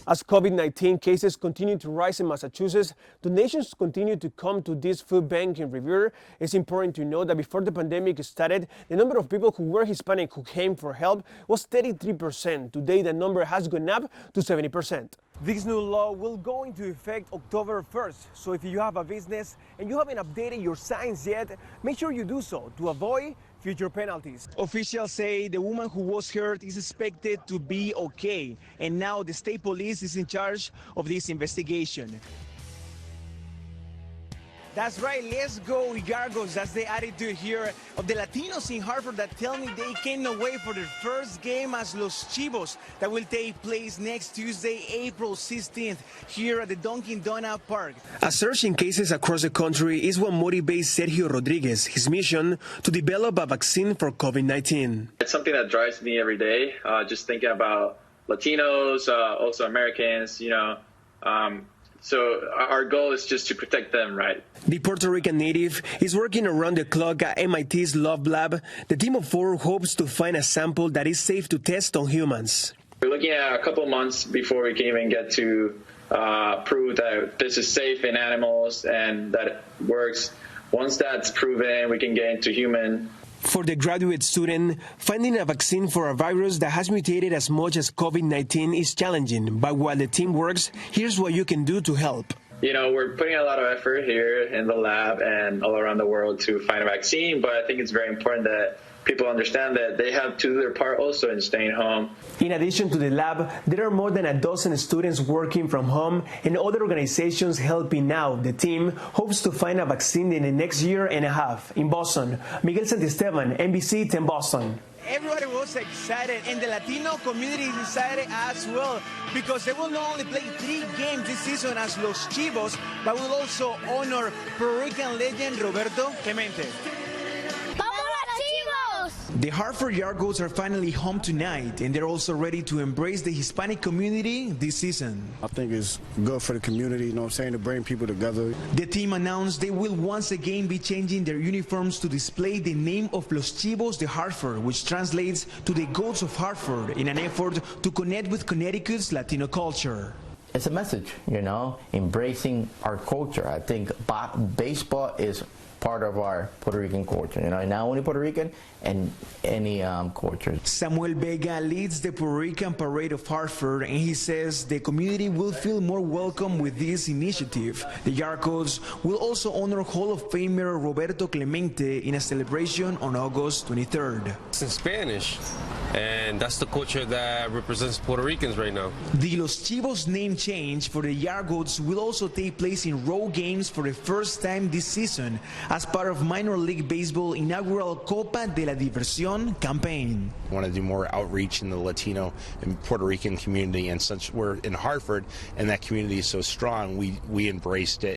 As COVID-19 cases continue to rise in Massachusetts, donations continue to come to this food bank in Revere. It's important to know that before the pandemic started, the number of people who were Hispanic who came for help was 33%. Today, the number has gone up to 70%. This new law will go into effect October 1st. So if you have a business and you haven't updated your signs yet, make sure you do so to avoid future penalties. Officials say the woman who was hurt is expected to be okay, and now the state police is in charge of this investigation. That's right, let's go Yargos. That's the attitude here of the Latinos in Hartford that tell me they can't wait for their first game as Los Chivos that will take place next Tuesday, April 16th, here at the Dunkin' Donut Park. A surge in cases across the country is what motivates Sergio Rodriguez, his mission to develop a vaccine for COVID-19. It's something that drives me every day, just thinking about Latinos, also Americans, so our goal is just to protect them, right? The Puerto Rican native is working around the clock at MIT's Love Lab. The team of 4 hopes to find a sample that is safe to test on humans. We're looking at a couple months before we can even get to prove that this is safe in animals and that it works. Once that's proven, we can get into human. For the graduate student, finding a vaccine for a virus that has mutated as much as COVID-19 is challenging. But while the team works, here's what you can do to help. We're putting a lot of effort here in the lab and all around the world to find a vaccine, but I think it's very important that people understand that they have to do their part also in staying home. In addition to the lab, there are more than a dozen students working from home and other organizations helping out. The team hopes to find a vaccine in the next year and a half. In Boston, Miguel Santiesteban, NBC 10 Boston. Everybody was excited, and the Latino community is excited as well, because they will not only play 3 games this season as Los Chivos, but will also honor Puerto Rican legend Roberto Clemente. The Hartford Yargos are finally home tonight, and they're also ready to embrace the Hispanic community this season. I think it's good for the community, to bring people together. The team announced they will once again be changing their uniforms to display the name of Los Chivos de Hartford, which translates to the Goats of Hartford, in an effort to connect with Connecticut's Latino culture. It's a message, embracing our culture. I think baseball is part of our Puerto Rican culture, not only Puerto Rican and any culture. Samuel Vega leads the Puerto Rican Parade of Hartford, and he says the community will feel more welcome with this initiative. The Yargos will also honor Hall of Famer Roberto Clemente in a celebration on August 23rd. It's in Spanish, and that's the culture that represents Puerto Ricans right now. The Los Chivos name change for the Yargos will also take place in road games for the first time this season, as part of Minor League Baseball inaugural Copa de la Diversión campaign. I want to do more outreach in the Latino and Puerto Rican community, and since we're in Hartford and that community is so strong, we embraced it.